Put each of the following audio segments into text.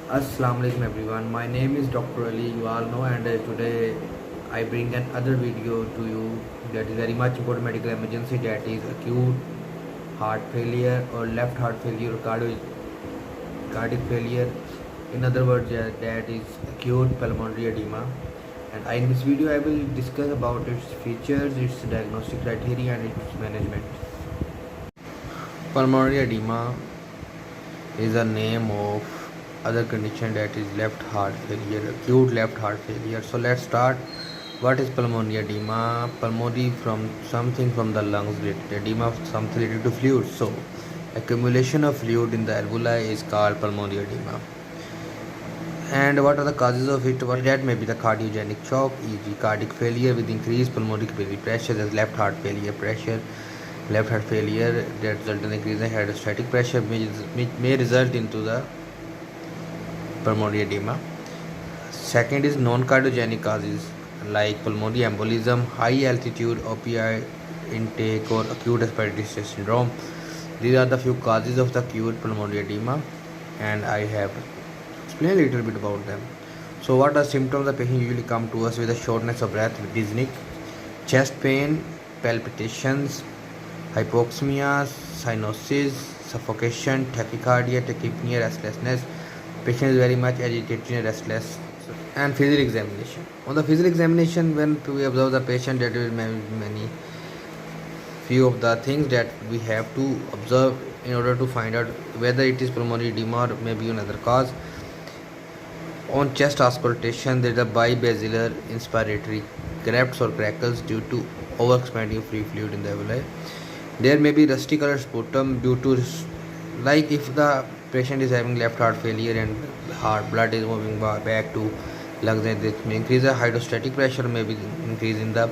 Assalamu alaikum everyone. My name is Dr. Ali, you all know, and today I bring another video to you that is very much important medical emergency, that is acute heart failure or left heart failure or cardiac failure. In other words, that is acute pulmonary edema. And in this video I will discuss about its features, its diagnostic criteria and its management. Pulmonary edema is a name of other condition that is left heart failure, acute left heart failure. So let's start. What is pulmonary edema? Pulmonary from something from the lungs related, edema something related to fluid. So accumulation of fluid in the alveoli is called pulmonary edema. And what are the causes of it? What that may be the cardiogenic shock, e.g. cardiac failure with increased pulmonary capillary pressure, there's left heart failure pressure, left heart failure that result in increase in hydrostatic pressure which may result into the pulmonary edema. Second is non-cardiogenic causes like pulmonary embolism, high altitude opioid intake or acute respiratory distress syndrome. These are the few causes of the acute pulmonary edema, and I have explained a little bit about them. So what are symptoms? The patient usually come to us with a shortness of breath, dizziness, chest pain, palpitations, hypoxemia, cyanosis, suffocation, tachycardia, tachypnea, restlessness. Patient is very much agitated and restless. And physical examination. On the physical examination, when we observe the patient, there will be many few of the things that we have to observe in order to find out whether it is pulmonary edema or maybe another cause. On chest auscultation, there is a bibasilar inspiratory grafts or crackles due to overexpanding free fluid in the alveoli. There may be rusty colored sputum due to, like if the patient is having left heart failure and heart blood is moving back to lungs, and this may increase the hydrostatic pressure, maybe increase in the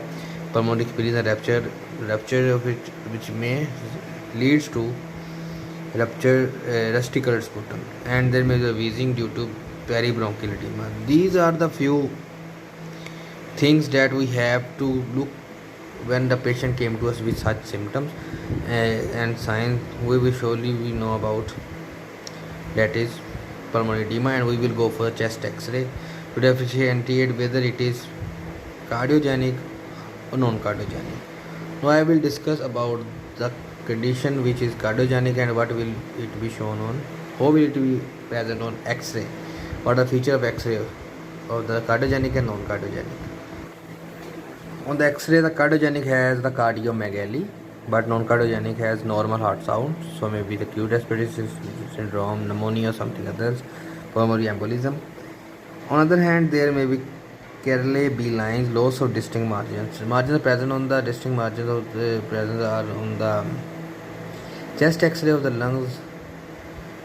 pulmonary capillary and rupture of it, which may leads to rupture rusty colored sputum, and there may be a wheezing due to peribronchial edema. These are the few things that we have to look when the patient came to us with such symptoms and signs. We know about that is pulmonary edema, and we will go for chest x-ray to differentiate whether it is cardiogenic or non-cardiogenic. Now I will discuss about the condition which is cardiogenic and what will it be shown on, how will it be present on x-ray, what are the feature of x-ray of the cardiogenic and non-cardiogenic. On the x-ray, the cardiogenic has the cardiomegaly, but non-cardiogenic has normal heart sound, so maybe the acute respiratory syndrome, pneumonia, something others, pulmonary embolism. On the other hand, there may be Kerle B lines, loss of distinct margins. Margins are present on the distinct margins of the presence are on the chest X-ray of the lungs,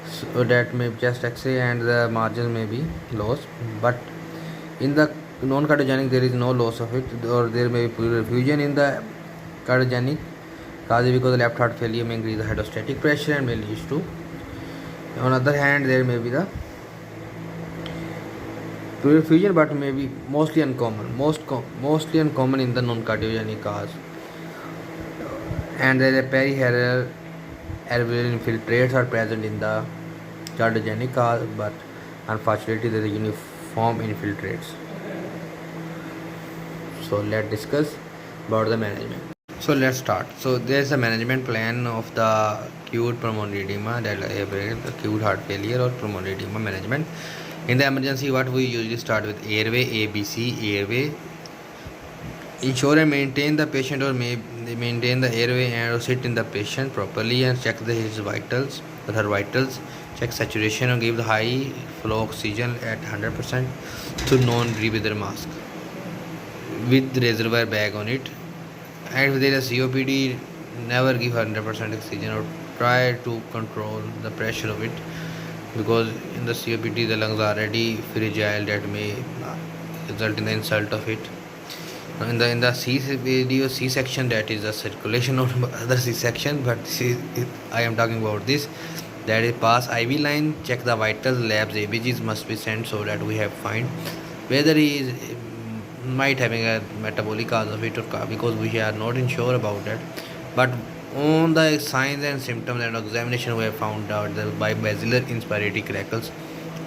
so that may be chest X-ray and the margins may be lost. But in the non-cardiogenic, there is no loss of it, or there may be perfusion in the cardiogenic cause because the left heart failure may increase the hydrostatic pressure and may lead to. On the other hand, there may be the perfusion, but may be mostly uncommon, mostly uncommon in the non-cardiogenic cause. And there is a perihelial alveolar infiltrates are present in the cardiogenic cause, but unfortunately there is uniform infiltrates. So let's discuss about the management. So let's start. So there is a management plan of the acute pulmonary edema, that acute heart failure or pulmonary edema management. In the emergency, what we usually start with airway, ABC, airway. Ensure and maintain the patient or maintain the airway and sit in the patient properly and check his vitals, her vitals. Check saturation and give the high flow oxygen at 100% to non-rebreather mask with reservoir bag on it. And if there is COPD, never give 100% oxygen or try to control the pressure of it, because in the COPD the lungs are already fragile, that may result in the insult of it. In the C section, that is the circulation of other C section, but I am talking about this, that is pass IV line, check the vitals, labs, ABGs must be sent so that we have find whether he is might having a metabolic cause of it, or because we are not sure about that. But on the signs and symptoms and examination, we have found out that bibasilar inspiratory crackles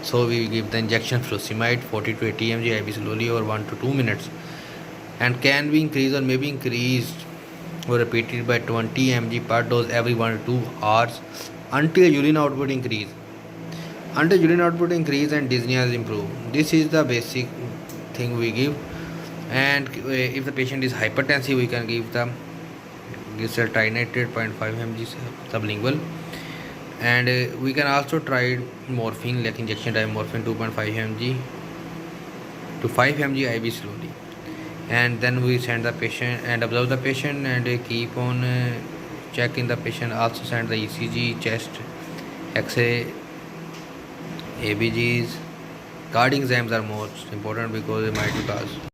So we give the injection furosemide 40 to 80 mg IV slowly over 1 to 2 minutes, and can be increased or may be increased or repeated by 20 mg per dose every 1 to 2 hours until urine output increase. Until urine output increase and dizziness improve. This is the basic thing we give. And if the patient is hypertensive, we can give the glycertinated 0.5 mg sublingual. And we can also try morphine, like injection type morphine 2.5 mg to 5 mg IV slowly. And then we send the patient and observe the patient and keep on checking the patient. Also send the ECG, chest X-ray, ABGs. Card exams are most important because they might be caused.